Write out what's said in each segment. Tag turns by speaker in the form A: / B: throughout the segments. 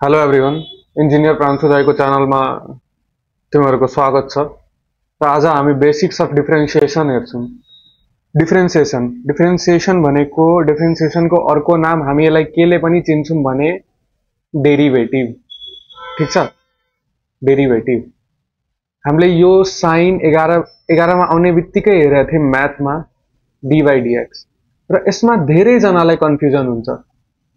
A: Hello everyone, engineer Pranshu दाईको च्यानलमा तिमीहरूको स्वागत छ। र आज हामी बेसिक्स अफ डिफरेन्सिएसन हेर्छौं। डिफरेन्सिएसन भनेको डिफरेन्सिएसनको अर्को नाम हामी यसलाई केले पनि चिन्छौं भने डेरिभेटिभ। ठीक छ, डेरिभेटिभ। हामीले यो साइन 11 मा आउने बित्तिकै हेरेका थियौं म्याथमा, डी बाई डीएक्स। र यसमा धेरै जनालाई कन्फ्युजन हुन्छ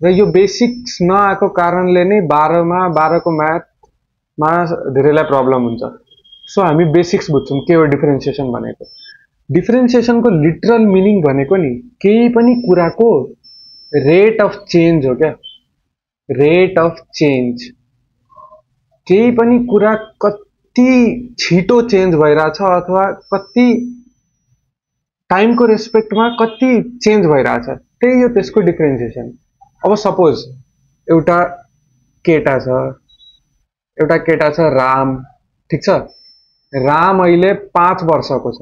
A: र यो बेसिक्स नआएको कारणले नै 12 को म्याथमा धेरैलाई प्रब्लम हुन्छ। सो हामी बेसिक्स बुझ्छौं के हो डिफरेन्सिएसन भनेको। डिफरेन्सिएसनको लिटरल मिनिङ भनेको नि केही पनि कुराको रेट अफ चेन्ज हो क्या। रेट अफ चेन्ज, केही पनि कुरा कति छिटो चेन्ज भइरहेछ अथवा कति टाइमको रेस्पेक्टमा कति चेन्ज भइरहेछ, त्यही हो त्यसको डिफरेन्सिएसन। अब सपोज एउटा केटा छ राम। ठीक छ, राम अहिले 5 वर्षको छ।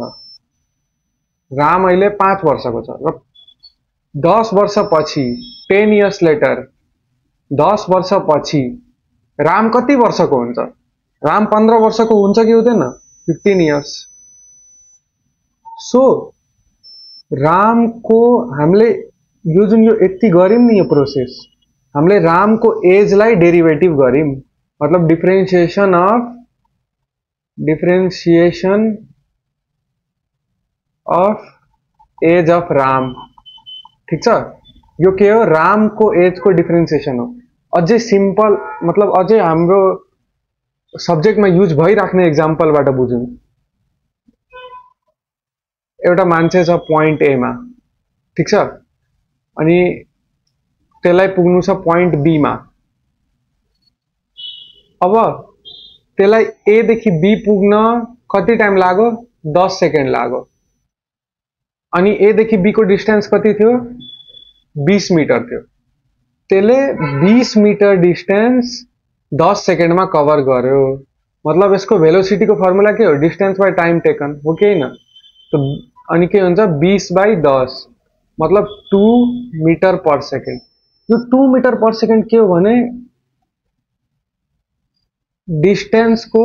A: राम अहिले 5 वर्षको छ र 10 वर्षपछि 10 इयर्स लेटर 10 वर्षपछि राम कति वर्षको हुन्छ? राम 15 वर्षको हुन्छ कि हुँदैन? 15 इयर्स। सो रामको हामीले यो जुन यो यति गर्यौं नि यो प्रोसेस, हामीले रामको एजलाई डेरिभेटिभ गर्यौं, मतलब differentiation of age of Ram. ठीक छ, यो के हो? रामको एजको डिफरेन्सिएसन हो। अझै सिम्पल, मतलब अझै हाम्रो सब्जेक्टमा युज भइराख्ने एक्जाम्पलबाट बुझौं। एउटा मान्छे छ पोइन्ट ए मा। ठीक छ, अनि त्यसलाई पुग्नु छ पोइन्ट बी मा। अब त्यसलाई ए देखि बी पुग्न कति टाइम लाग्यो? 10 सेकेन्ड लाग्यो। अनि ए देखि बी को डिस्टेन्स कति थियो? 20 मिटर थियो। त्यसले 20 मिटर डिस्टेन्स 10 सेकेन्डमा कभर गर्यो। मतलब यसको भेलोसिटीको फर्मुला के हो? डिस्टेन्स बाई टाइम टेकन हो कि हैन? त अनि के हुन्छ? 20 बाई 10 मतलब 2 मिटर पर सेकेन्ड। यो 2 मिटर पर सेकेन्ड के हो भने डिस्टेन्स को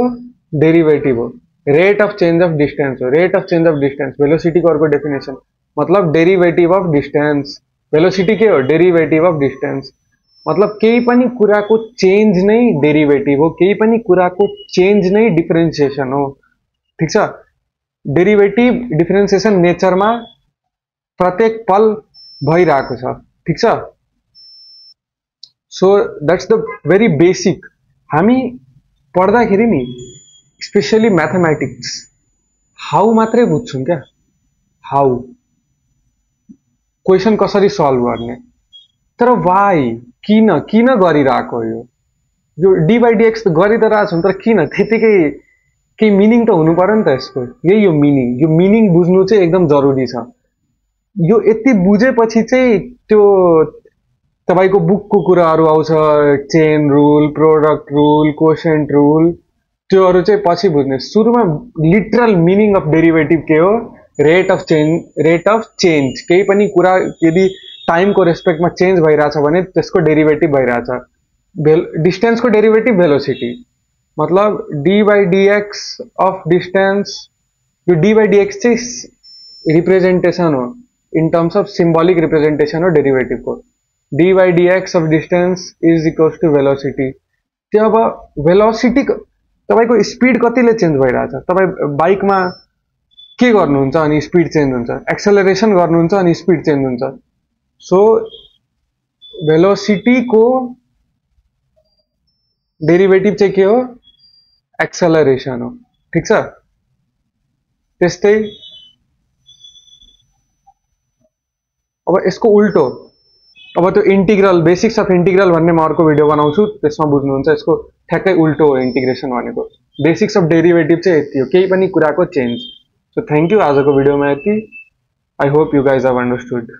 A: डेरिभेटिभ हो। Rate of change of distance हो। Rate of change of distance velocity को अर्को डेफिनेसन, मतलब डेरिभेटिभ अफ डिस्टेन्स। भेलोसिटी के हो? Derivative of distance. मतलब केही पनि कुराको चेन्ज नै डेरिभेटिभ हो, केही पनि कुराको चेन्ज नै डिफरेन्सिएसन हो। ठीक छ, डेरिभेटिभ डिफरेन्सिएसन नेचरमा प्रत्येक पल भइरहेको छ। ठीक छ, so that's the very basic. हामी पढ्दाखेरि नि स्पेशली म्याथमेटिक्स हाउ मात्रै बुझ्छौं क्या। हाउ, क्वेसन कसरी सल्भ गर्ने, तर वाइ, किन गरिरहेको यो डी बाई डीएक्स त गरि त रहेछौं, तर किन? त्यतिकै केही मिनिङ त हुनु पर्यो नि त यसको। यही हो मिनिङ। यो मिनिङ बुझ्नु चाहिँ एकदम जरुरी छ। यो यति बुझेपछि चाहिँ त्यो तपाईको बुकको कुराहरू आउँछ, chain rule, product rule, quotient rule, त्योहरू चाहिँ पछि बुझ्ने। सुरुमा लिटरल मिनिङ अफ डेरिभेटिभ के हो? Rate of change. केही पनि कुरा यदि टाइमको रेस्पेक्टमा चेन्ज भइरहेछ भने त्यसको डेरिभेटिभ भइरहेछ। डिस्टेन्सको डेरिभेटिभ भेलोसिटी, मतलब d by dx of distance. यो डी बाई डीएक्स चाहिँ रिप्रेजेन्टेसन हो, in terms of symbolic representation हो डेरिभेटिभ को। D by dx of distance is equals to velocity. त्यो अब भेलोसिटी तपाईको स्पिड कतिले चेन्ज भइरहेछ? तपाई बाइकमा के गर्नुहुन्छ अनि स्पिड चेन्ज हुन्छ? एक्सेलरेसन गर्नुहुन्छ अनि स्पिड चेन्ज हुन्छ। सो भेलोसिटी को डेरिभेटिभ चाहिँ के हो? एक्सेलरेसन हो। ठीक छ, त्यस्तै अब यसको उल्टो, अब त्यो इंटीग्रल, बेसिक्स अफ इंटीग्रल भन्ने म अर्को भिडियो बनाउँछु, त्यसमा बुझ्नुहुन्छ। यसको ठ्याक्कै उल्टो हो इंटीग्रेसन भनेको। बेसिक्स अफ डेरिभेटिभ चाहिँ यति हो, केही पनि कुराको चेन्ज। सो थ्याङ्क यू, आजको भिडियोमा यति। I hope you guys have understood.